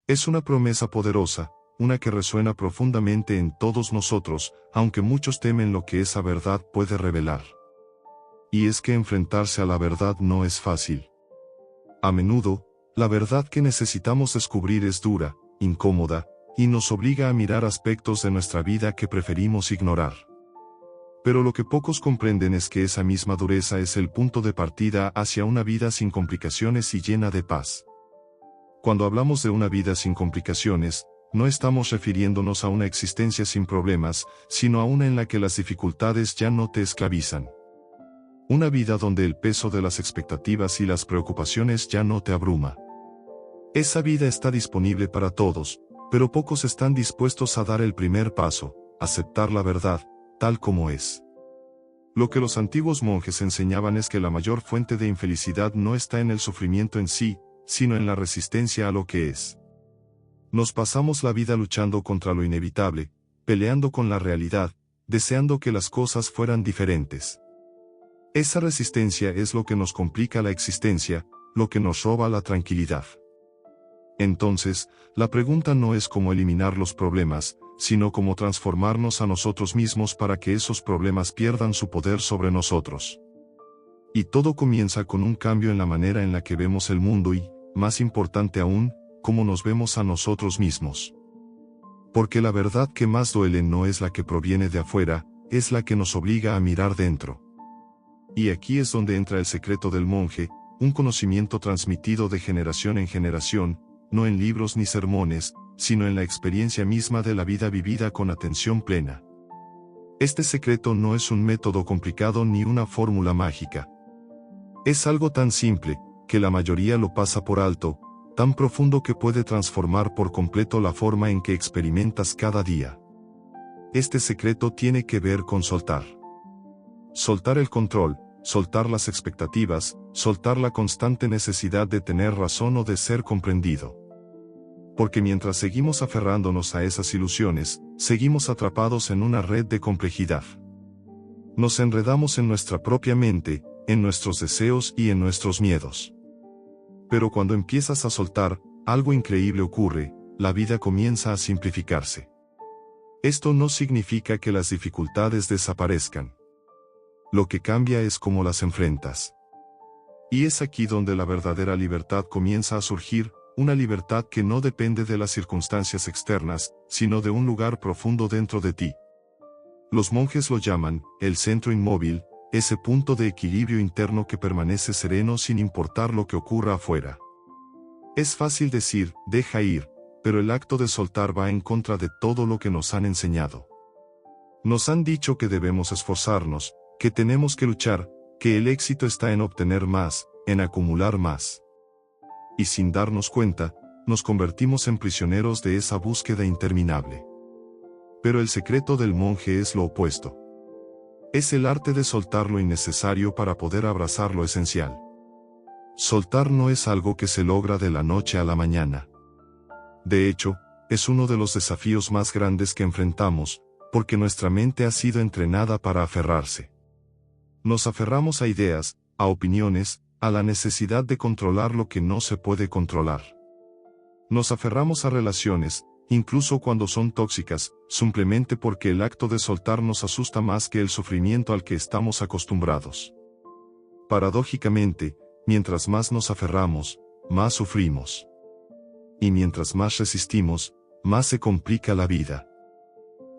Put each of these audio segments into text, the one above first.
Es una promesa poderosa, una que resuena profundamente en todos nosotros, aunque muchos temen lo que esa verdad puede revelar. Y es que enfrentarse a la verdad no es fácil. A menudo, la verdad que necesitamos descubrir es dura, incómoda, y nos obliga a mirar aspectos de nuestra vida que preferimos ignorar. Pero lo que pocos comprenden es que esa misma dureza es el punto de partida hacia una vida sin complicaciones y llena de paz. Cuando hablamos de una vida sin complicaciones, no estamos refiriéndonos a una existencia sin problemas, sino a una en la que las dificultades ya no te esclavizan. Una vida donde el peso de las expectativas y las preocupaciones ya no te abruma. Esa vida está disponible para todos, pero pocos están dispuestos a dar el primer paso, aceptar la verdad, tal como es. Lo que los antiguos monjes enseñaban es que la mayor fuente de infelicidad no está en el sufrimiento en sí, sino en la resistencia a lo que es. Nos pasamos la vida luchando contra lo inevitable, peleando con la realidad, deseando que las cosas fueran diferentes. Esa resistencia es lo que nos complica la existencia, lo que nos roba la tranquilidad. Entonces, la pregunta no es cómo eliminar los problemas, sino cómo transformarnos a nosotros mismos para que esos problemas pierdan su poder sobre nosotros. Y todo comienza con un cambio en la manera en la que vemos el mundo y, más importante aún, cómo nos vemos a nosotros mismos. Porque la verdad que más duele no es la que proviene de afuera, es la que nos obliga a mirar dentro. Y aquí es donde entra el secreto del monje, un conocimiento transmitido de generación en generación, no en libros ni sermones, sino en la experiencia misma de la vida vivida con atención plena. Este secreto no es un método complicado ni una fórmula mágica. Es algo tan simple, que la mayoría lo pasa por alto, tan profundo que puede transformar por completo la forma en que experimentas cada día. Este secreto tiene que ver con soltar. Soltar el control, soltar las expectativas, soltar la constante necesidad de tener razón o de ser comprendido. Porque mientras seguimos aferrándonos a esas ilusiones, seguimos atrapados en una red de complejidad. Nos enredamos en nuestra propia mente, en nuestros deseos y en nuestros miedos. Pero cuando empiezas a soltar, algo increíble ocurre, la vida comienza a simplificarse. Esto no significa que las dificultades desaparezcan. Lo que cambia es cómo las enfrentas. Y es aquí donde la verdadera libertad comienza a surgir, una libertad que no depende de las circunstancias externas, sino de un lugar profundo dentro de ti. Los monjes lo llaman, el centro inmóvil, ese punto de equilibrio interno que permanece sereno sin importar lo que ocurra afuera. Es fácil decir, deja ir, pero el acto de soltar va en contra de todo lo que nos han enseñado. Nos han dicho que debemos esforzarnos, que tenemos que luchar, que el éxito está en obtener más, en acumular más. Y sin darnos cuenta, nos convertimos en prisioneros de esa búsqueda interminable. Pero el secreto del monje es lo opuesto. Es el arte de soltar lo innecesario para poder abrazar lo esencial. Soltar no es algo que se logra de la noche a la mañana. De hecho, es uno de los desafíos más grandes que enfrentamos, porque nuestra mente ha sido entrenada para aferrarse. Nos aferramos a ideas, a opiniones, a la necesidad de controlar lo que no se puede controlar. Nos aferramos a relaciones, incluso cuando son tóxicas, simplemente porque el acto de soltar nos asusta más que el sufrimiento al que estamos acostumbrados. Paradójicamente, mientras más nos aferramos, más sufrimos. Y mientras más resistimos, más se complica la vida.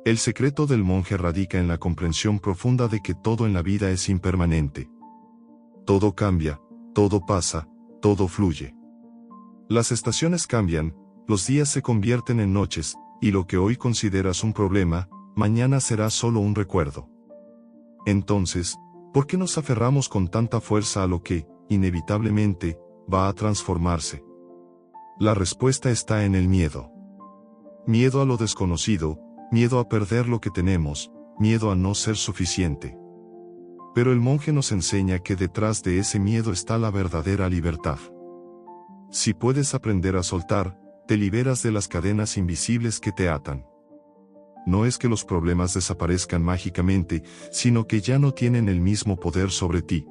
El secreto del monje radica en la comprensión profunda de que todo en la vida es impermanente. Todo cambia, todo pasa, todo fluye. Las estaciones cambian, los días se convierten en noches, y lo que hoy consideras un problema, mañana será solo un recuerdo. Entonces, ¿por qué nos aferramos con tanta fuerza a lo que, inevitablemente, va a transformarse? La respuesta está en el miedo. Miedo a lo desconocido, miedo a perder lo que tenemos, miedo a no ser suficiente. Pero el monje nos enseña que detrás de ese miedo está la verdadera libertad. Si puedes aprender a soltar, te liberas de las cadenas invisibles que te atan. No es que los problemas desaparezcan mágicamente, sino que ya no tienen el mismo poder sobre ti.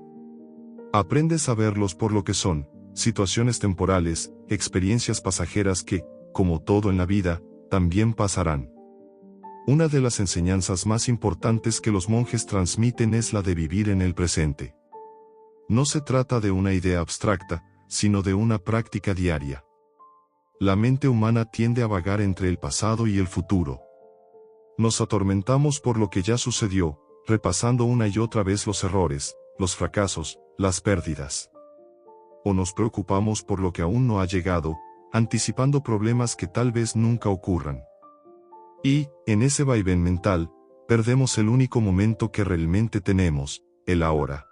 Aprendes a verlos por lo que son, situaciones temporales, experiencias pasajeras que, como todo en la vida, también pasarán. Una de las enseñanzas más importantes que los monjes transmiten es la de vivir en el presente. No se trata de una idea abstracta, sino de una práctica diaria. La mente humana tiende a vagar entre el pasado y el futuro. Nos atormentamos por lo que ya sucedió, repasando una y otra vez los errores, los fracasos, las pérdidas. O nos preocupamos por lo que aún no ha llegado, anticipando problemas que tal vez nunca ocurran. Y, en ese vaivén mental, perdemos el único momento que realmente tenemos, el ahora.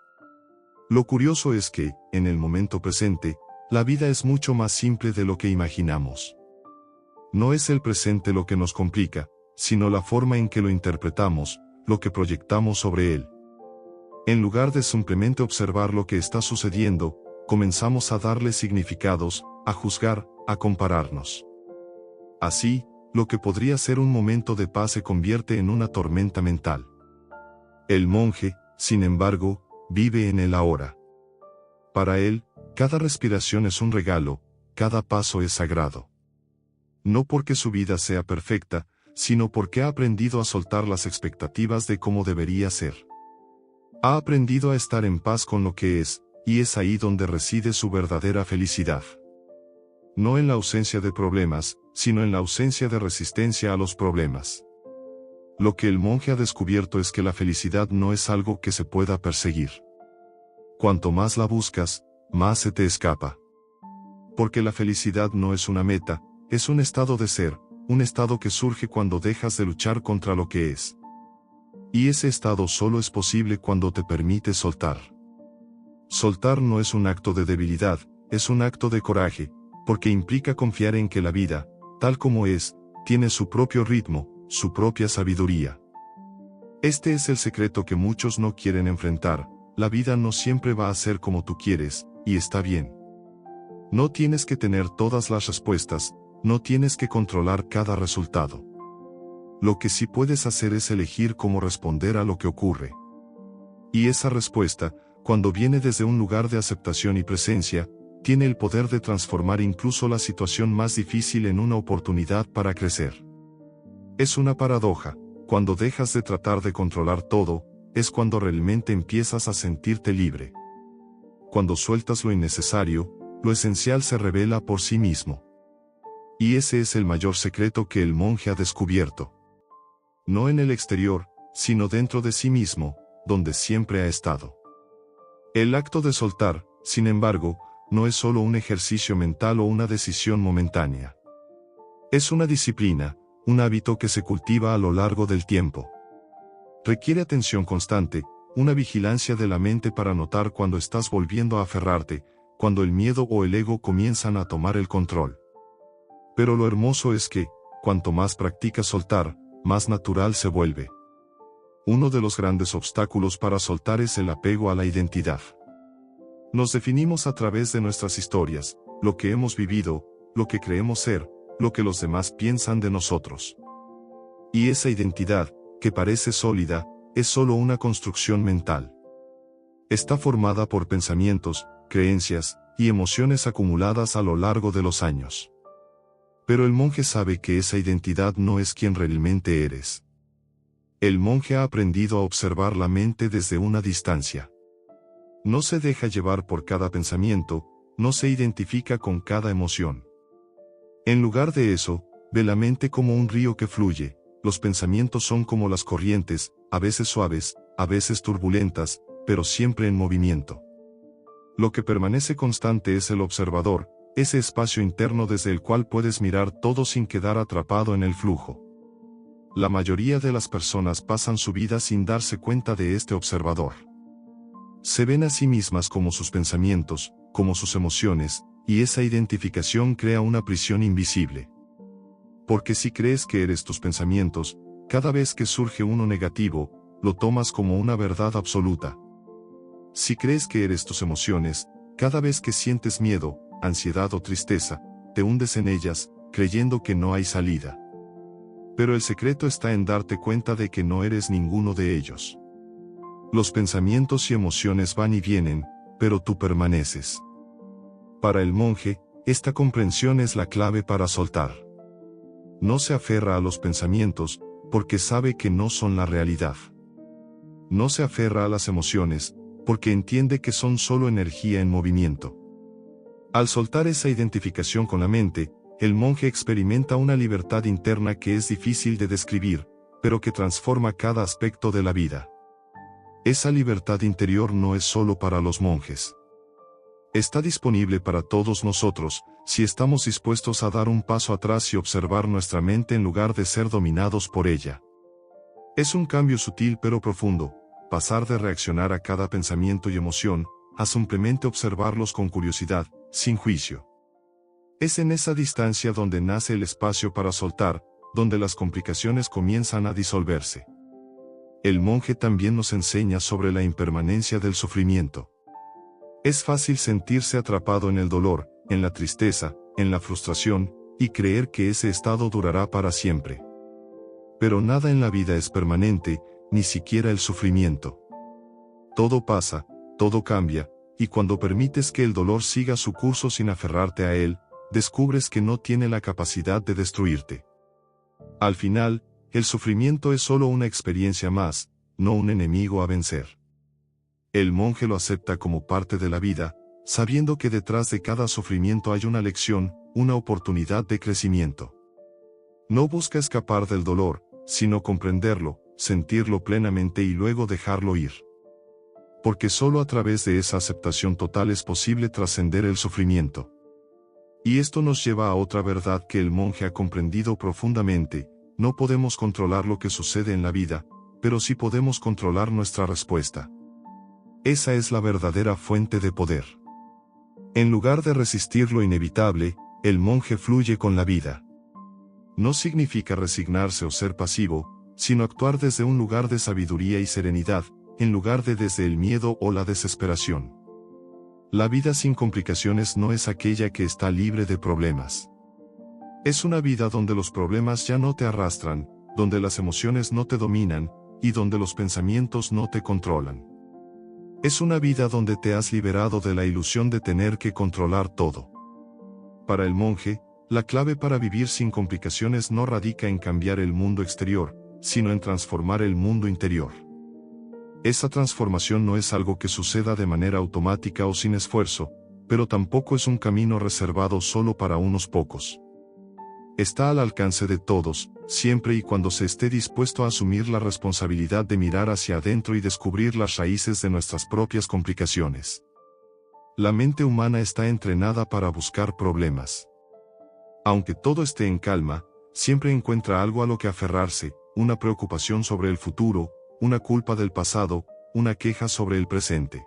Lo curioso es que, en el momento presente, la vida es mucho más simple de lo que imaginamos. No es el presente lo que nos complica, sino la forma en que lo interpretamos, lo que proyectamos sobre él. En lugar de simplemente observar lo que está sucediendo, comenzamos a darle significados, a juzgar, a compararnos. Así, lo que podría ser un momento de paz se convierte en una tormenta mental. El monje, sin embargo, vive en el ahora. Para él, cada respiración es un regalo, cada paso es sagrado. No porque su vida sea perfecta, sino porque ha aprendido a soltar las expectativas de cómo debería ser. Ha aprendido a estar en paz con lo que es, y es ahí donde reside su verdadera felicidad. No en la ausencia de problemas, sino en la ausencia de resistencia a los problemas. Lo que el monje ha descubierto es que la felicidad no es algo que se pueda perseguir. Cuanto más la buscas, más se te escapa. Porque la felicidad no es una meta, es un estado de ser, un estado que surge cuando dejas de luchar contra lo que es. Y ese estado solo es posible cuando te permites soltar. Soltar no es un acto de debilidad, es un acto de coraje, porque implica confiar en que la vida, tal como es, tiene su propio ritmo, su propia sabiduría. Este es el secreto que muchos no quieren enfrentar. La vida no siempre va a ser como tú quieres, y está bien. No tienes que tener todas las respuestas, no tienes que controlar cada resultado. Lo que sí puedes hacer es elegir cómo responder a lo que ocurre. Y esa respuesta, cuando viene desde un lugar de aceptación y presencia, tiene el poder de transformar incluso la situación más difícil en una oportunidad para crecer. Es una paradoja, cuando dejas de tratar de controlar todo, es cuando realmente empiezas a sentirte libre. Cuando sueltas lo innecesario, lo esencial se revela por sí mismo. Y ese es el mayor secreto que el monje ha descubierto. No en el exterior, sino dentro de sí mismo, donde siempre ha estado. El acto de soltar, sin embargo, no es solo un ejercicio mental o una decisión momentánea. Es una disciplina, un hábito que se cultiva a lo largo del tiempo. Requiere atención constante, una vigilancia de la mente para notar cuando estás volviendo a aferrarte, cuando el miedo o el ego comienzan a tomar el control. Pero lo hermoso es que, cuanto más practicas soltar, más natural se vuelve. Uno de los grandes obstáculos para soltar es el apego a la identidad. Nos definimos a través de nuestras historias, lo que hemos vivido, lo que creemos ser, lo que los demás piensan de nosotros. Y esa identidad, que parece sólida, es solo una construcción mental. Está formada por pensamientos, creencias y emociones acumuladas a lo largo de los años. Pero el monje sabe que esa identidad no es quien realmente eres. El monje ha aprendido a observar la mente desde una distancia. No se deja llevar por cada pensamiento, no se identifica con cada emoción. En lugar de eso, ve la mente como un río que fluye. Los pensamientos son como las corrientes, a veces suaves, a veces turbulentas, pero siempre en movimiento. Lo que permanece constante es el observador, ese espacio interno desde el cual puedes mirar todo sin quedar atrapado en el flujo. La mayoría de las personas pasan su vida sin darse cuenta de este observador. Se ven a sí mismas como sus pensamientos, como sus emociones, y esa identificación crea una prisión invisible. Porque si crees que eres tus pensamientos, cada vez que surge uno negativo, lo tomas como una verdad absoluta. Si crees que eres tus emociones, cada vez que sientes miedo, ansiedad o tristeza, te hundes en ellas, creyendo que no hay salida. Pero el secreto está en darte cuenta de que no eres ninguno de ellos. Los pensamientos y emociones van y vienen, pero tú permaneces. Para el monje, esta comprensión es la clave para soltar. No se aferra a los pensamientos, porque sabe que no son la realidad. No se aferra a las emociones, porque entiende que son solo energía en movimiento. Al soltar esa identificación con la mente, el monje experimenta una libertad interna que es difícil de describir, pero que transforma cada aspecto de la vida. Esa libertad interior no es solo para los monjes. Está disponible para todos nosotros, si estamos dispuestos a dar un paso atrás y observar nuestra mente en lugar de ser dominados por ella. Es un cambio sutil pero profundo, pasar de reaccionar a cada pensamiento y emoción, a simplemente observarlos con curiosidad, sin juicio. Es en esa distancia donde nace el espacio para soltar, donde las complicaciones comienzan a disolverse. El monje también nos enseña sobre la impermanencia del sufrimiento. Es fácil sentirse atrapado en el dolor, en la tristeza, en la frustración, y creer que ese estado durará para siempre. Pero nada en la vida es permanente, ni siquiera el sufrimiento. Todo pasa, todo cambia, y cuando permites que el dolor siga su curso sin aferrarte a él, descubres que no tiene la capacidad de destruirte. Al final, el sufrimiento es solo una experiencia más, no un enemigo a vencer. El monje lo acepta como parte de la vida, sabiendo que detrás de cada sufrimiento hay una lección, una oportunidad de crecimiento. No busca escapar del dolor, sino comprenderlo, sentirlo plenamente y luego dejarlo ir. Porque solo a través de esa aceptación total es posible trascender el sufrimiento. Y esto nos lleva a otra verdad que el monje ha comprendido profundamente: no podemos controlar lo que sucede en la vida, pero sí podemos controlar nuestra respuesta. Esa es la verdadera fuente de poder. En lugar de resistir lo inevitable, el monje fluye con la vida. No significa resignarse o ser pasivo, sino actuar desde un lugar de sabiduría y serenidad, en lugar de desde el miedo o la desesperación. La vida sin complicaciones no es aquella que está libre de problemas. Es una vida donde los problemas ya no te arrastran, donde las emociones no te dominan, y donde los pensamientos no te controlan. Es una vida donde te has liberado de la ilusión de tener que controlar todo. Para el monje, la clave para vivir sin complicaciones no radica en cambiar el mundo exterior, sino en transformar el mundo interior. Esa transformación no es algo que suceda de manera automática o sin esfuerzo, pero tampoco es un camino reservado solo para unos pocos. Está al alcance de todos, siempre y cuando se esté dispuesto a asumir la responsabilidad de mirar hacia adentro y descubrir las raíces de nuestras propias complicaciones. La mente humana está entrenada para buscar problemas. Aunque todo esté en calma, siempre encuentra algo a lo que aferrarse, una preocupación sobre el futuro, una culpa del pasado, una queja sobre el presente.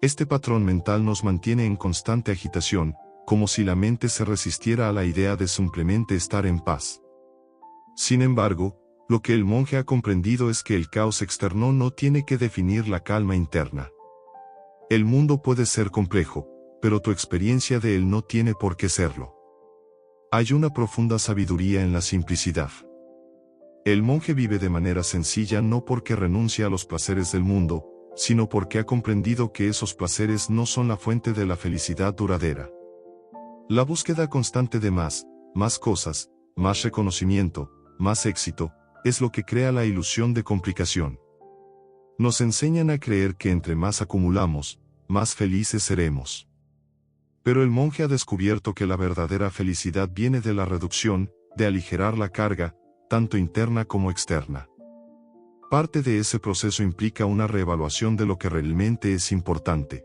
Este patrón mental nos mantiene en constante agitación, como si la mente se resistiera a la idea de simplemente estar en paz. Sin embargo, lo que el monje ha comprendido es que el caos externo no tiene que definir la calma interna. El mundo puede ser complejo, pero tu experiencia de él no tiene por qué serlo. Hay una profunda sabiduría en la simplicidad. El monje vive de manera sencilla no porque renuncia a los placeres del mundo, sino porque ha comprendido que esos placeres no son la fuente de la felicidad duradera. La búsqueda constante de más cosas, más reconocimiento, más éxito, es lo que crea la ilusión de complicación. Nos enseñan a creer que entre más acumulamos, más felices seremos. Pero el monje ha descubierto que la verdadera felicidad viene de la reducción, de aligerar la carga, tanto interna como externa. Parte de ese proceso implica una reevaluación de lo que realmente es importante.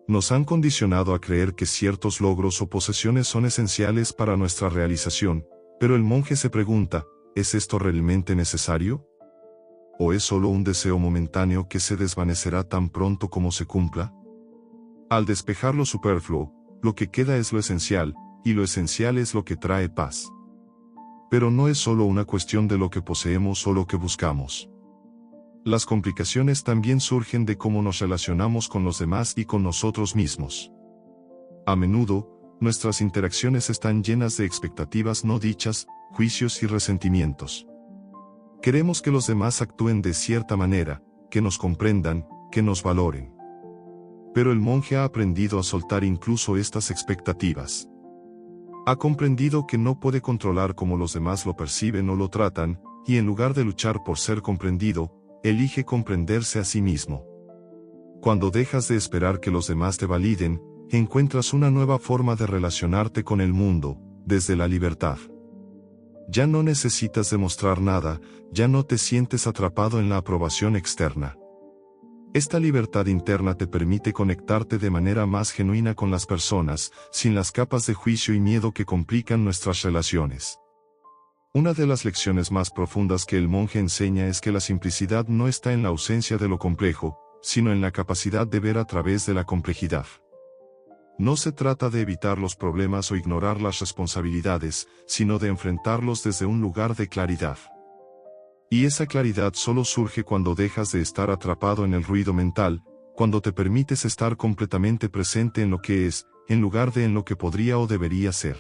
Nos han condicionado a creer que ciertos logros o posesiones son esenciales para nuestra realización, pero el monje se pregunta: ¿es esto realmente necesario? ¿O es solo un deseo momentáneo que se desvanecerá tan pronto como se cumpla? Al despejar lo superfluo, lo que queda es lo esencial, y lo esencial es lo que trae paz. Pero no es solo una cuestión de lo que poseemos o lo que buscamos. Las complicaciones también surgen de cómo nos relacionamos con los demás y con nosotros mismos. A menudo, nuestras interacciones están llenas de expectativas no dichas, juicios y resentimientos. Queremos que los demás actúen de cierta manera, que nos comprendan, que nos valoren. Pero el monje ha aprendido a soltar incluso estas expectativas. Ha comprendido que no puede controlar cómo los demás lo perciben o lo tratan, y en lugar de luchar por ser comprendido, elige comprenderse a sí mismo. Cuando dejas de esperar que los demás te validen, encuentras una nueva forma de relacionarte con el mundo, desde la libertad. Ya no necesitas demostrar nada, ya no te sientes atrapado en la aprobación externa. Esta libertad interna te permite conectarte de manera más genuina con las personas, sin las capas de juicio y miedo que complican nuestras relaciones. Una de las lecciones más profundas que el monje enseña es que la simplicidad no está en la ausencia de lo complejo, sino en la capacidad de ver a través de la complejidad. No se trata de evitar los problemas o ignorar las responsabilidades, sino de enfrentarlos desde un lugar de claridad. Y esa claridad solo surge cuando dejas de estar atrapado en el ruido mental, cuando te permites estar completamente presente en lo que es, en lugar de en lo que podría o debería ser.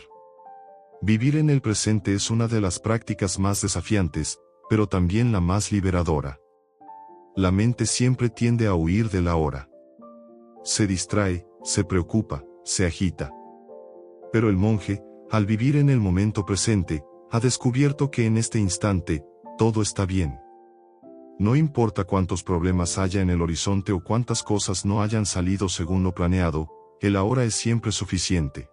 Vivir en el presente es una de las prácticas más desafiantes, pero también la más liberadora. La mente siempre tiende a huir del ahora. Se distrae, se preocupa, se agita. Pero el monje, al vivir en el momento presente, ha descubierto que en este instante, todo está bien. No importa cuántos problemas haya en el horizonte o cuántas cosas no hayan salido según lo planeado, el ahora es siempre suficiente.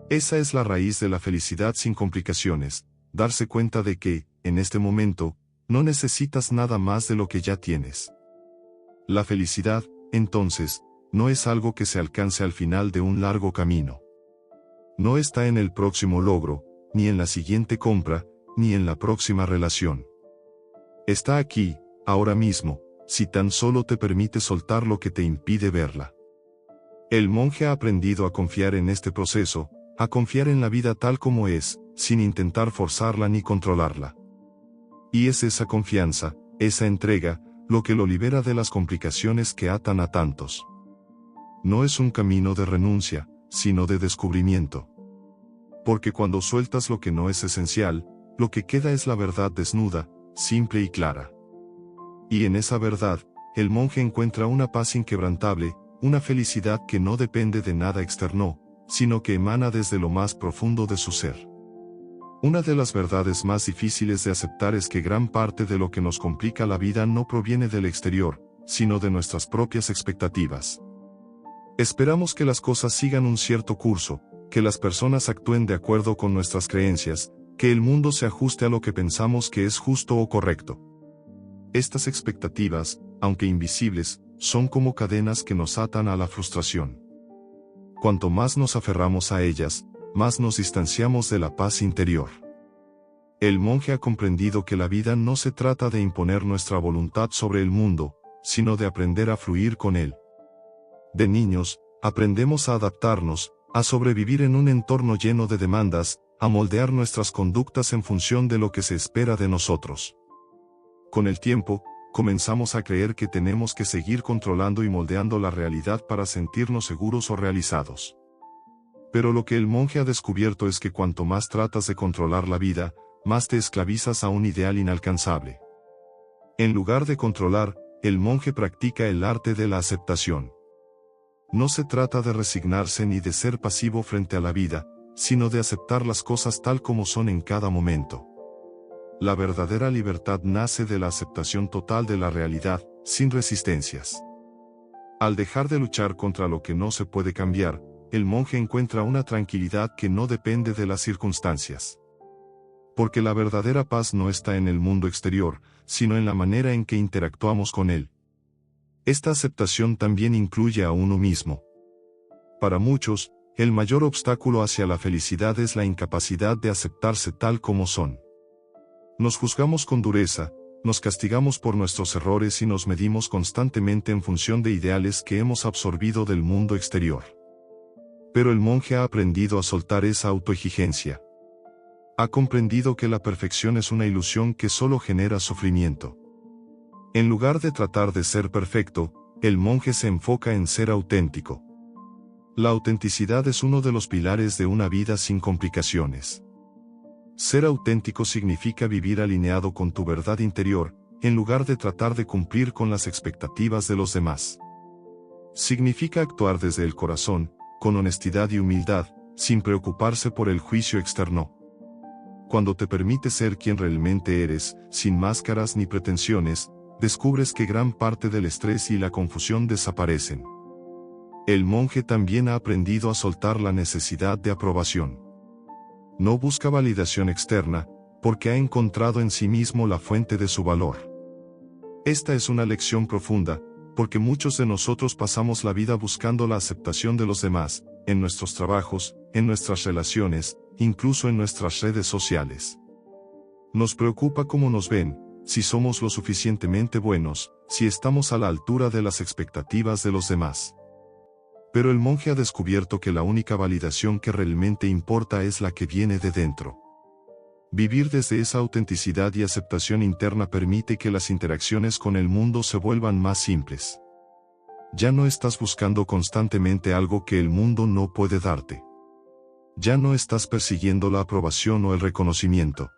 Esa es la raíz de la felicidad sin complicaciones, darse cuenta de que, en este momento, no necesitas nada más de lo que ya tienes. La felicidad, entonces, no es algo que se alcance al final de un largo camino. No está en el próximo logro, ni en la siguiente compra, ni en la próxima relación. Está aquí, ahora mismo, si tan solo te permite soltar lo que te impide verla. El monje ha aprendido a confiar en este proceso, a confiar en la vida tal como es, sin intentar forzarla ni controlarla. Y es esa confianza, esa entrega, lo que lo libera de las complicaciones que atan a tantos. No es un camino de renuncia, sino de descubrimiento. Porque cuando sueltas lo que no es esencial, lo que queda es la verdad desnuda, simple y clara. Y en esa verdad, el monje encuentra una paz inquebrantable, una felicidad que no depende de nada externo, sino que emana desde lo más profundo de su ser. Una de las verdades más difíciles de aceptar es que gran parte de lo que nos complica la vida no proviene del exterior, sino de nuestras propias expectativas. Esperamos que las cosas sigan un cierto curso, que las personas actúen de acuerdo con nuestras creencias, que el mundo se ajuste a lo que pensamos que es justo o correcto. Estas expectativas, aunque invisibles, son como cadenas que nos atan a la frustración. Cuanto más nos aferramos a ellas, más nos distanciamos de la paz interior. El monje ha comprendido que la vida no se trata de imponer nuestra voluntad sobre el mundo, sino de aprender a fluir con él. De niños, aprendemos a adaptarnos, a sobrevivir en un entorno lleno de demandas, a moldear nuestras conductas en función de lo que se espera de nosotros. Con el tiempo, comenzamos a creer que tenemos que seguir controlando y moldeando la realidad para sentirnos seguros o realizados. Pero lo que el monje ha descubierto es que cuanto más tratas de controlar la vida, más te esclavizas a un ideal inalcanzable. En lugar de controlar, el monje practica el arte de la aceptación. No se trata de resignarse ni de ser pasivo frente a la vida, sino de aceptar las cosas tal como son en cada momento. La verdadera libertad nace de la aceptación total de la realidad, sin resistencias. Al dejar de luchar contra lo que no se puede cambiar, el monje encuentra una tranquilidad que no depende de las circunstancias. Porque la verdadera paz no está en el mundo exterior, sino en la manera en que interactuamos con él. Esta aceptación también incluye a uno mismo. Para muchos, el mayor obstáculo hacia la felicidad es la incapacidad de aceptarse tal como son. Nos juzgamos con dureza, nos castigamos por nuestros errores y nos medimos constantemente en función de ideales que hemos absorbido del mundo exterior. Pero el monje ha aprendido a soltar esa autoexigencia. Ha comprendido que la perfección es una ilusión que solo genera sufrimiento. En lugar de tratar de ser perfecto, el monje se enfoca en ser auténtico. La autenticidad es uno de los pilares de una vida sin complicaciones. Ser auténtico significa vivir alineado con tu verdad interior, en lugar de tratar de cumplir con las expectativas de los demás. Significa actuar desde el corazón, con honestidad y humildad, sin preocuparse por el juicio externo. Cuando te permites ser quien realmente eres, sin máscaras ni pretensiones, descubres que gran parte del estrés y la confusión desaparecen. El monje también ha aprendido a soltar la necesidad de aprobación. No busca validación externa, porque ha encontrado en sí mismo la fuente de su valor. Esta es una lección profunda, porque muchos de nosotros pasamos la vida buscando la aceptación de los demás, en nuestros trabajos, en nuestras relaciones, incluso en nuestras redes sociales. Nos preocupa cómo nos ven, si somos lo suficientemente buenos, si estamos a la altura de las expectativas de los demás. Pero el monje ha descubierto que la única validación que realmente importa es la que viene de dentro. Vivir desde esa autenticidad y aceptación interna permite que las interacciones con el mundo se vuelvan más simples. Ya no estás buscando constantemente algo que el mundo no puede darte. Ya no estás persiguiendo la aprobación o el reconocimiento.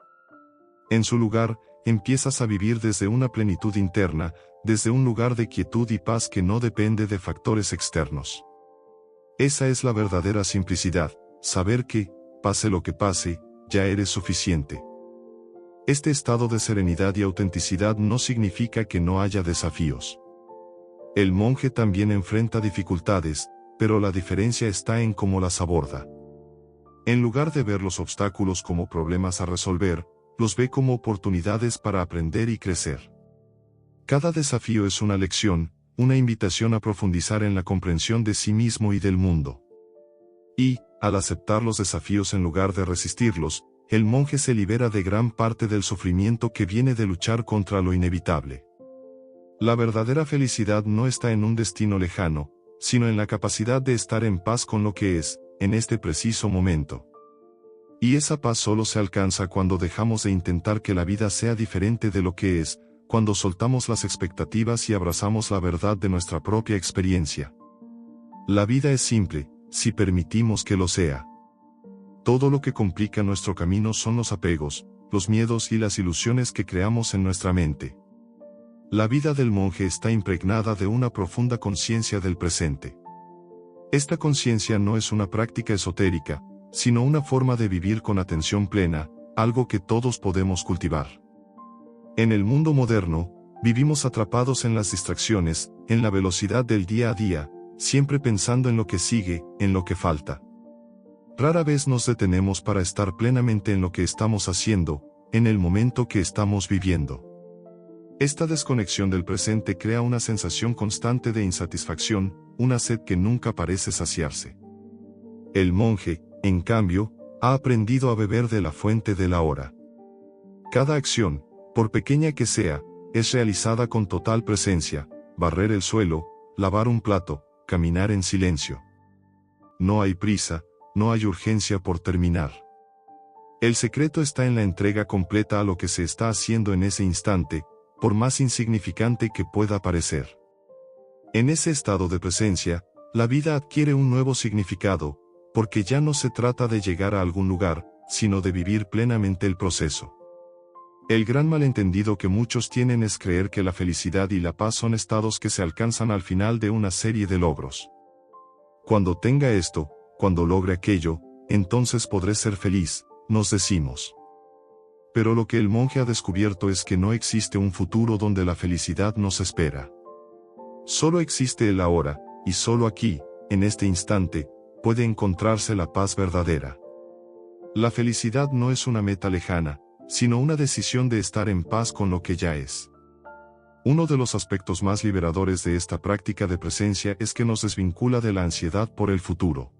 En su lugar, empiezas a vivir desde una plenitud interna, desde un lugar de quietud y paz que no depende de factores externos. Esa es la verdadera simplicidad, saber que, pase lo que pase, ya eres suficiente. Este estado de serenidad y autenticidad no significa que no haya desafíos. El monje también enfrenta dificultades, pero la diferencia está en cómo las aborda. En lugar de ver los obstáculos como problemas a resolver, los ve como oportunidades para aprender y crecer. Cada desafío es una lección, una invitación a profundizar en la comprensión de sí mismo y del mundo. Y, al aceptar los desafíos en lugar de resistirlos, el monje se libera de gran parte del sufrimiento que viene de luchar contra lo inevitable. La verdadera felicidad no está en un destino lejano, sino en la capacidad de estar en paz con lo que es, en este preciso momento. Y esa paz solo se alcanza cuando dejamos de intentar que la vida sea diferente de lo que es, cuando soltamos las expectativas y abrazamos la verdad de nuestra propia experiencia. La vida es simple, si permitimos que lo sea. Todo lo que complica nuestro camino son los apegos, los miedos y las ilusiones que creamos en nuestra mente. La vida del monje está impregnada de una profunda conciencia del presente. Esta conciencia no es una práctica esotérica, sino una forma de vivir con atención plena, algo que todos podemos cultivar. En el mundo moderno, vivimos atrapados en las distracciones, en la velocidad del día a día, siempre pensando en lo que sigue, en lo que falta. Rara vez nos detenemos para estar plenamente en lo que estamos haciendo, en el momento que estamos viviendo. Esta desconexión del presente crea una sensación constante de insatisfacción, una sed que nunca parece saciarse. El monje, en cambio, ha aprendido a beber de la fuente del ahora. Cada acción, por pequeña que sea, es realizada con total presencia: barrer el suelo, lavar un plato, caminar en silencio. No hay prisa, no hay urgencia por terminar. El secreto está en la entrega completa a lo que se está haciendo en ese instante, por más insignificante que pueda parecer. En ese estado de presencia, la vida adquiere un nuevo significado, porque ya no se trata de llegar a algún lugar, sino de vivir plenamente el proceso. El gran malentendido que muchos tienen es creer que la felicidad y la paz son estados que se alcanzan al final de una serie de logros. Cuando tenga esto, cuando logre aquello, entonces podré ser feliz, nos decimos. Pero lo que el monje ha descubierto es que no existe un futuro donde la felicidad nos espera. Solo existe el ahora, y solo aquí, en este instante, puede encontrarse la paz verdadera. La felicidad no es una meta lejana, sino una decisión de estar en paz con lo que ya es. Uno de los aspectos más liberadores de esta práctica de presencia es que nos desvincula de la ansiedad por el futuro.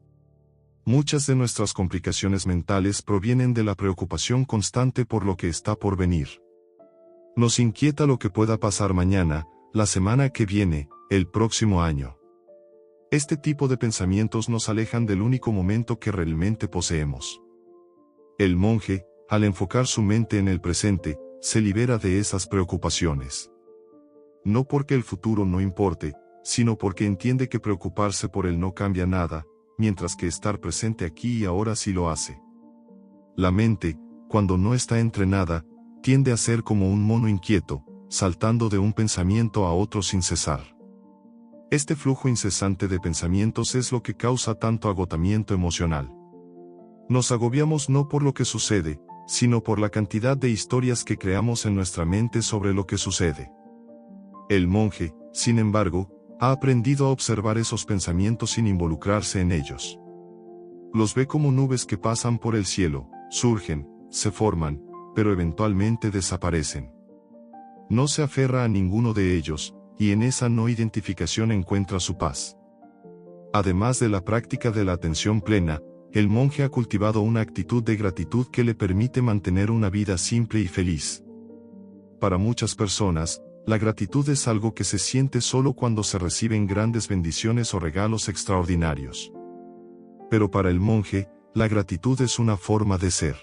Muchas de nuestras complicaciones mentales provienen de la preocupación constante por lo que está por venir. Nos inquieta lo que pueda pasar mañana, la semana que viene, el próximo año. Este tipo de pensamientos nos alejan del único momento que realmente poseemos. El monje, al enfocar su mente en el presente, se libera de esas preocupaciones. No porque el futuro no importe, sino porque entiende que preocuparse por él no cambia nada, mientras que estar presente aquí y ahora sí lo hace. La mente, cuando no está entrenada, tiende a ser como un mono inquieto, saltando de un pensamiento a otro sin cesar. Este flujo incesante de pensamientos es lo que causa tanto agotamiento emocional. Nos agobiamos no por lo que sucede, sino por la cantidad de historias que creamos en nuestra mente sobre lo que sucede. El monje, sin embargo, ha aprendido a observar esos pensamientos sin involucrarse en ellos. Los ve como nubes que pasan por el cielo, surgen, se forman, pero eventualmente desaparecen. No se aferra a ninguno de ellos, y en esa no identificación encuentra su paz. Además de la práctica de la atención plena, el monje ha cultivado una actitud de gratitud que le permite mantener una vida simple y feliz. Para muchas personas, la gratitud es algo que se siente solo cuando se reciben grandes bendiciones o regalos extraordinarios. Pero para el monje, la gratitud es una forma de ser.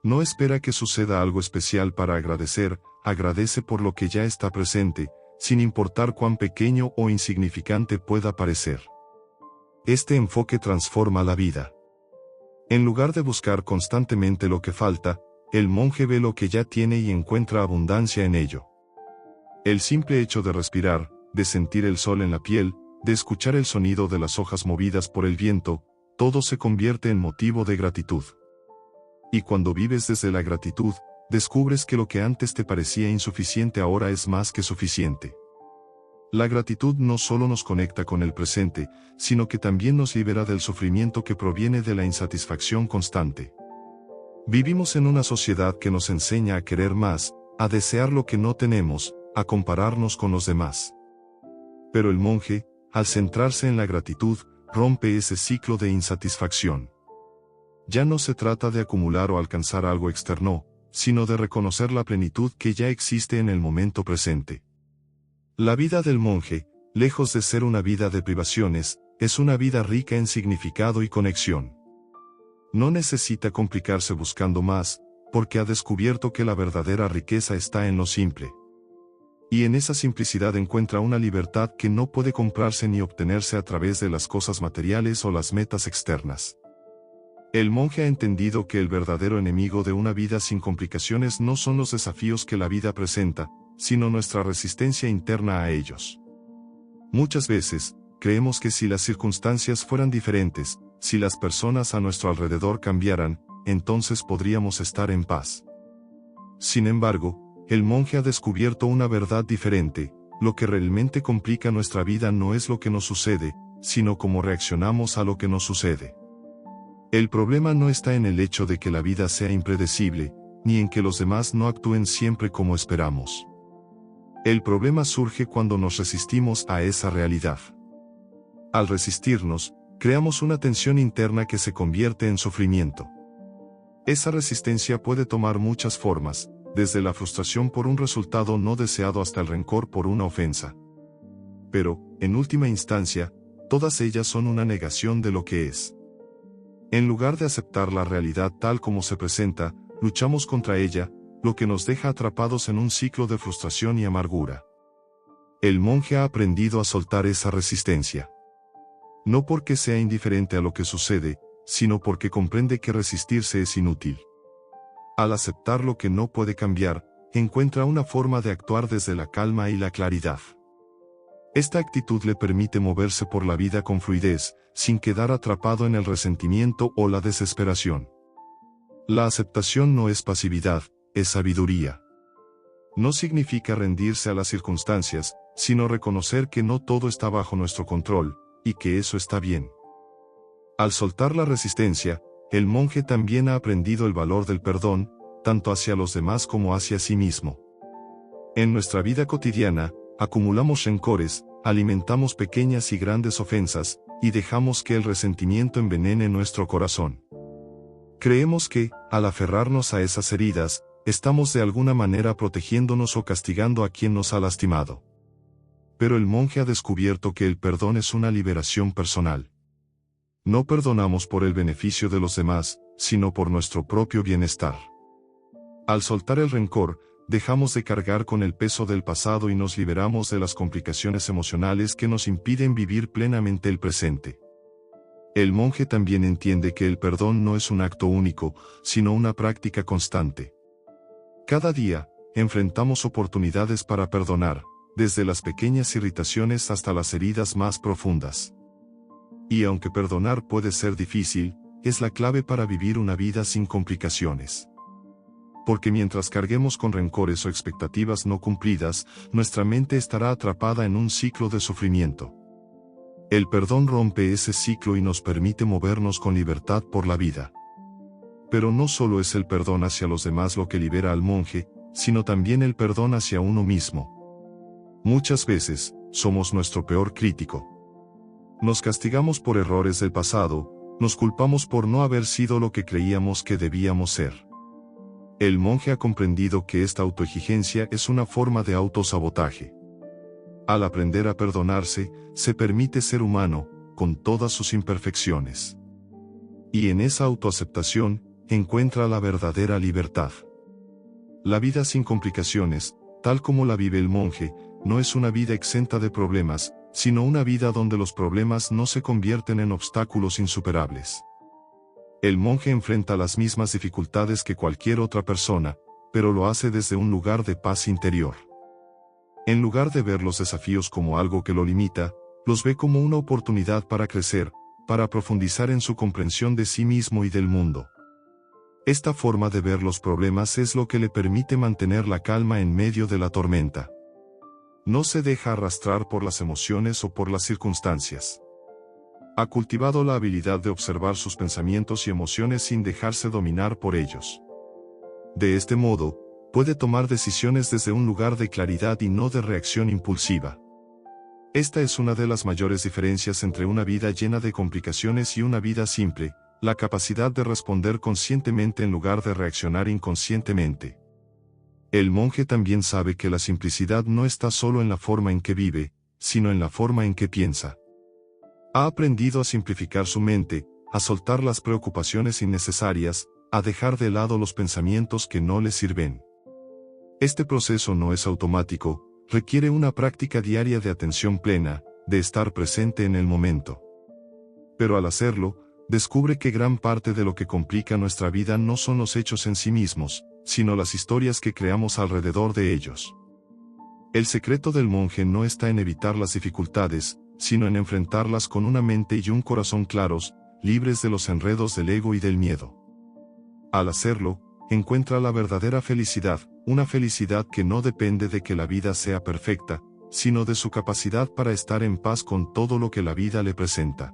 No espera que suceda algo especial para agradecer, agradece por lo que ya está presente, sin importar cuán pequeño o insignificante pueda parecer. Este enfoque transforma la vida. En lugar de buscar constantemente lo que falta, el monje ve lo que ya tiene y encuentra abundancia en ello. El simple hecho de respirar, de sentir el sol en la piel, de escuchar el sonido de las hojas movidas por el viento, todo se convierte en motivo de gratitud. Y cuando vives desde la gratitud, descubres que lo que antes te parecía insuficiente ahora es más que suficiente. La gratitud no solo nos conecta con el presente, sino que también nos libera del sufrimiento que proviene de la insatisfacción constante. Vivimos en una sociedad que nos enseña a querer más, a desear lo que no tenemos, a compararnos con los demás. Pero el monje, al centrarse en la gratitud, rompe ese ciclo de insatisfacción. Ya no se trata de acumular o alcanzar algo externo, sino de reconocer la plenitud que ya existe en el momento presente. La vida del monje, lejos de ser una vida de privaciones, es una vida rica en significado y conexión. No necesita complicarse buscando más, porque ha descubierto que la verdadera riqueza está en lo simple. Y en esa simplicidad encuentra una libertad que no puede comprarse ni obtenerse a través de las cosas materiales o las metas externas. El monje ha entendido que el verdadero enemigo de una vida sin complicaciones no son los desafíos que la vida presenta, sino nuestra resistencia interna a ellos. Muchas veces, creemos que si las circunstancias fueran diferentes, si las personas a nuestro alrededor cambiaran, entonces podríamos estar en paz. Sin embargo, el monje ha descubierto una verdad diferente: lo que realmente complica nuestra vida no es lo que nos sucede, sino cómo reaccionamos a lo que nos sucede. El problema no está en el hecho de que la vida sea impredecible, ni en que los demás no actúen siempre como esperamos. El problema surge cuando nos resistimos a esa realidad. Al resistirnos, creamos una tensión interna que se convierte en sufrimiento. Esa resistencia puede tomar muchas formas, desde la frustración por un resultado no deseado hasta el rencor por una ofensa. Pero, en última instancia, todas ellas son una negación de lo que es. En lugar de aceptar la realidad tal como se presenta, luchamos contra ella, lo que nos deja atrapados en un ciclo de frustración y amargura. El monje ha aprendido a soltar esa resistencia. No porque sea indiferente a lo que sucede, sino porque comprende que resistirse es inútil. Al aceptar lo que no puede cambiar, encuentra una forma de actuar desde la calma y la claridad. Esta actitud le permite moverse por la vida con fluidez, sin quedar atrapado en el resentimiento o la desesperación. La aceptación no es pasividad, es sabiduría. No significa rendirse a las circunstancias, sino reconocer que no todo está bajo nuestro control, y que eso está bien. Al soltar la resistencia, el monje también ha aprendido el valor del perdón, tanto hacia los demás como hacia sí mismo. En nuestra vida cotidiana, acumulamos rencores, alimentamos pequeñas y grandes ofensas, y dejamos que el resentimiento envenene nuestro corazón. Creemos que, al aferrarnos a esas heridas, estamos de alguna manera protegiéndonos o castigando a quien nos ha lastimado. Pero el monje ha descubierto que el perdón es una liberación personal. No perdonamos por el beneficio de los demás, sino por nuestro propio bienestar. Al soltar el rencor, dejamos de cargar con el peso del pasado y nos liberamos de las complicaciones emocionales que nos impiden vivir plenamente el presente. El monje también entiende que el perdón no es un acto único, sino una práctica constante. Cada día, enfrentamos oportunidades para perdonar, desde las pequeñas irritaciones hasta las heridas más profundas. Y aunque perdonar puede ser difícil, es la clave para vivir una vida sin complicaciones. Porque mientras carguemos con rencores o expectativas no cumplidas, nuestra mente estará atrapada en un ciclo de sufrimiento. El perdón rompe ese ciclo y nos permite movernos con libertad por la vida. Pero no solo es el perdón hacia los demás lo que libera al monje, sino también el perdón hacia uno mismo. Muchas veces, somos nuestro peor crítico. Nos castigamos por errores del pasado, nos culpamos por no haber sido lo que creíamos que debíamos ser. El monje ha comprendido que esta autoexigencia es una forma de autosabotaje. Al aprender a perdonarse, se permite ser humano, con todas sus imperfecciones. Y en esa autoaceptación, encuentra la verdadera libertad. La vida sin complicaciones, tal como la vive el monje, no es una vida exenta de problemas, sino una vida donde los problemas no se convierten en obstáculos insuperables. El monje enfrenta las mismas dificultades que cualquier otra persona, pero lo hace desde un lugar de paz interior. En lugar de ver los desafíos como algo que lo limita, los ve como una oportunidad para crecer, para profundizar en su comprensión de sí mismo y del mundo. Esta forma de ver los problemas es lo que le permite mantener la calma en medio de la tormenta. No se deja arrastrar por las emociones o por las circunstancias. Ha cultivado la habilidad de observar sus pensamientos y emociones sin dejarse dominar por ellos. De este modo, puede tomar decisiones desde un lugar de claridad y no de reacción impulsiva. Esta es una de las mayores diferencias entre una vida llena de complicaciones y una vida simple, la capacidad de responder conscientemente en lugar de reaccionar inconscientemente. El monje también sabe que la simplicidad no está solo en la forma en que vive, sino en la forma en que piensa. Ha aprendido a simplificar su mente, a soltar las preocupaciones innecesarias, a dejar de lado los pensamientos que no le sirven. Este proceso no es automático, requiere una práctica diaria de atención plena, de estar presente en el momento. Pero al hacerlo, descubre que gran parte de lo que complica nuestra vida no son los hechos en sí mismos, sino las historias que creamos alrededor de ellos. El secreto del monje no está en evitar las dificultades, sino en enfrentarlas con una mente y un corazón claros, libres de los enredos del ego y del miedo. Al hacerlo, encuentra la verdadera felicidad, una felicidad que no depende de que la vida sea perfecta, sino de su capacidad para estar en paz con todo lo que la vida le presenta.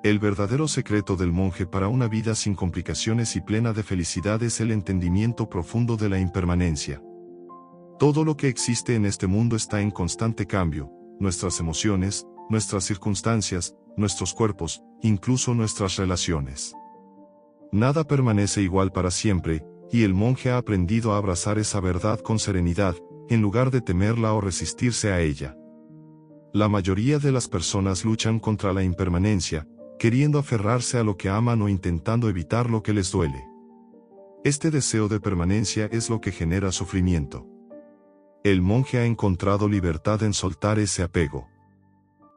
El verdadero secreto del monje para una vida sin complicaciones y plena de felicidad es el entendimiento profundo de la impermanencia. Todo lo que existe en este mundo está en constante cambio, nuestras emociones, nuestras circunstancias, nuestros cuerpos, incluso nuestras relaciones. Nada permanece igual para siempre, y el monje ha aprendido a abrazar esa verdad con serenidad, en lugar de temerla o resistirse a ella. La mayoría de las personas luchan contra la impermanencia, queriendo aferrarse a lo que aman o intentando evitar lo que les duele. Este deseo de permanencia es lo que genera sufrimiento. El monje ha encontrado libertad en soltar ese apego.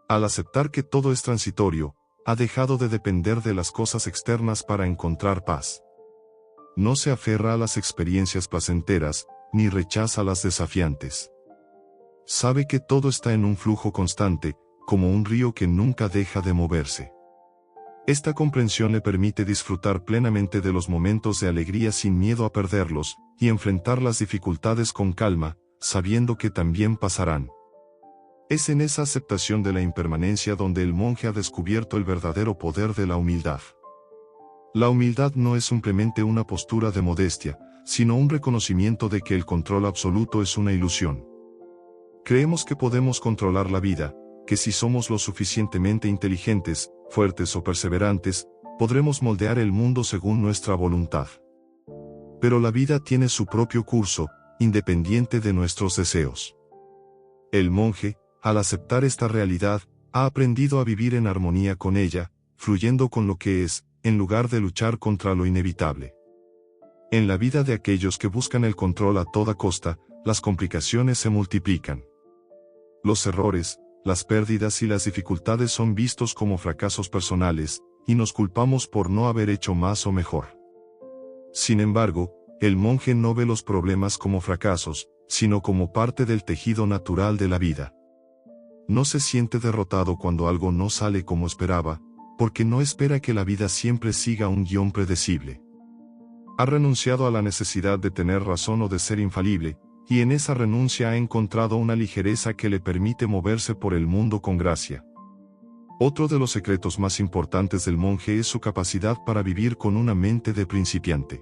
Al aceptar que todo es transitorio, ha dejado de depender de las cosas externas para encontrar paz. No se aferra a las experiencias placenteras, ni rechaza las desafiantes. Sabe que todo está en un flujo constante, como un río que nunca deja de moverse. Esta comprensión le permite disfrutar plenamente de los momentos de alegría sin miedo a perderlos, y enfrentar las dificultades con calma, sabiendo que también pasarán. Es en esa aceptación de la impermanencia donde el monje ha descubierto el verdadero poder de la humildad. La humildad no es simplemente una postura de modestia, sino un reconocimiento de que el control absoluto es una ilusión. Creemos que podemos controlar la vida, que si somos lo suficientemente inteligentes, fuertes o perseverantes, podremos moldear el mundo según nuestra voluntad. Pero la vida tiene su propio curso, independiente de nuestros deseos. El monje, al aceptar esta realidad, ha aprendido a vivir en armonía con ella, fluyendo con lo que es, en lugar de luchar contra lo inevitable. En la vida de aquellos que buscan el control a toda costa, las complicaciones se multiplican. Los errores, las pérdidas y las dificultades son vistos como fracasos personales, y nos culpamos por no haber hecho más o mejor. Sin embargo, el monje no ve los problemas como fracasos, sino como parte del tejido natural de la vida. No se siente derrotado cuando algo no sale como esperaba, porque no espera que la vida siempre siga un guión predecible. Ha renunciado a la necesidad de tener razón o de ser infalible, y en esa renuncia ha encontrado una ligereza que le permite moverse por el mundo con gracia. Otro de los secretos más importantes del monje es su capacidad para vivir con una mente de principiante.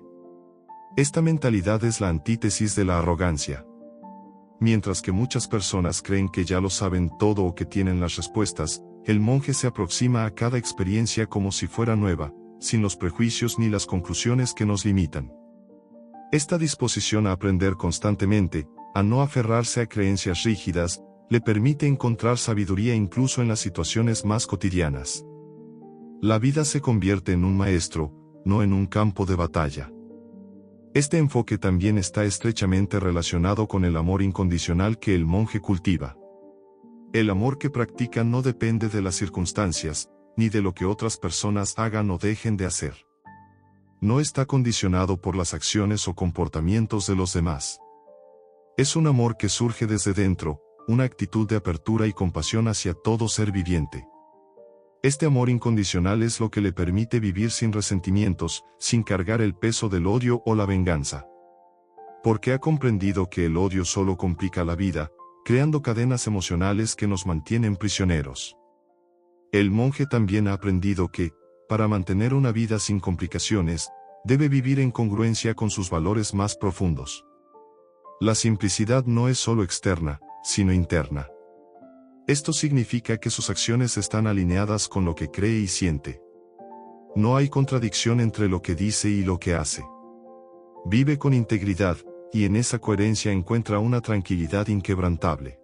Esta mentalidad es la antítesis de la arrogancia. Mientras que muchas personas creen que ya lo saben todo o que tienen las respuestas, el monje se aproxima a cada experiencia como si fuera nueva, sin los prejuicios ni las conclusiones que nos limitan. Esta disposición a aprender constantemente, a no aferrarse a creencias rígidas, le permite encontrar sabiduría incluso en las situaciones más cotidianas. La vida se convierte en un maestro, no en un campo de batalla. Este enfoque también está estrechamente relacionado con el amor incondicional que el monje cultiva. El amor que practica no depende de las circunstancias, ni de lo que otras personas hagan o dejen de hacer. No está condicionado por las acciones o comportamientos de los demás. Es un amor que surge desde dentro, una actitud de apertura y compasión hacia todo ser viviente. Este amor incondicional es lo que le permite vivir sin resentimientos, sin cargar el peso del odio o la venganza. Porque ha comprendido que el odio solo complica la vida, creando cadenas emocionales que nos mantienen prisioneros. El monje también ha aprendido que, para mantener una vida sin complicaciones, debe vivir en congruencia con sus valores más profundos. La simplicidad no es solo externa, sino interna. Esto significa que sus acciones están alineadas con lo que cree y siente. No hay contradicción entre lo que dice y lo que hace. Vive con integridad, y en esa coherencia encuentra una tranquilidad inquebrantable.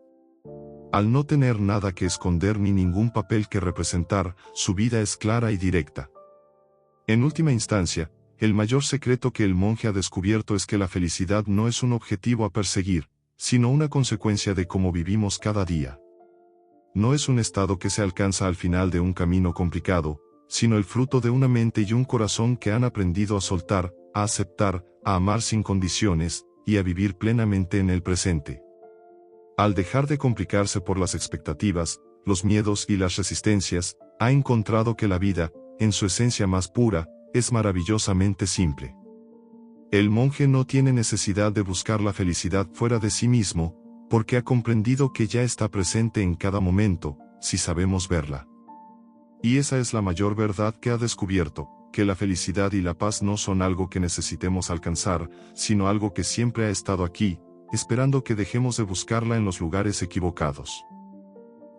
Al no tener nada que esconder ni ningún papel que representar, su vida es clara y directa. En última instancia, el mayor secreto que el monje ha descubierto es que la felicidad no es un objetivo a perseguir, sino una consecuencia de cómo vivimos cada día. No es un estado que se alcanza al final de un camino complicado, sino el fruto de una mente y un corazón que han aprendido a soltar, a aceptar, a amar sin condiciones, y a vivir plenamente en el presente. Al dejar de complicarse por las expectativas, los miedos y las resistencias, ha encontrado que la vida, en su esencia más pura, es maravillosamente simple. El monje no tiene necesidad de buscar la felicidad fuera de sí mismo, porque ha comprendido que ya está presente en cada momento, si sabemos verla. Y esa es la mayor verdad que ha descubierto, que la felicidad y la paz no son algo que necesitemos alcanzar, sino algo que siempre ha estado aquí, esperando que dejemos de buscarla en los lugares equivocados.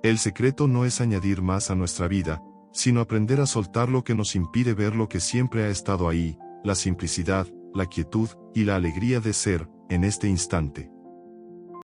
El secreto no es añadir más a nuestra vida, sino aprender a soltar lo que nos impide ver lo que siempre ha estado ahí, la simplicidad, la quietud y la alegría de ser, en este instante.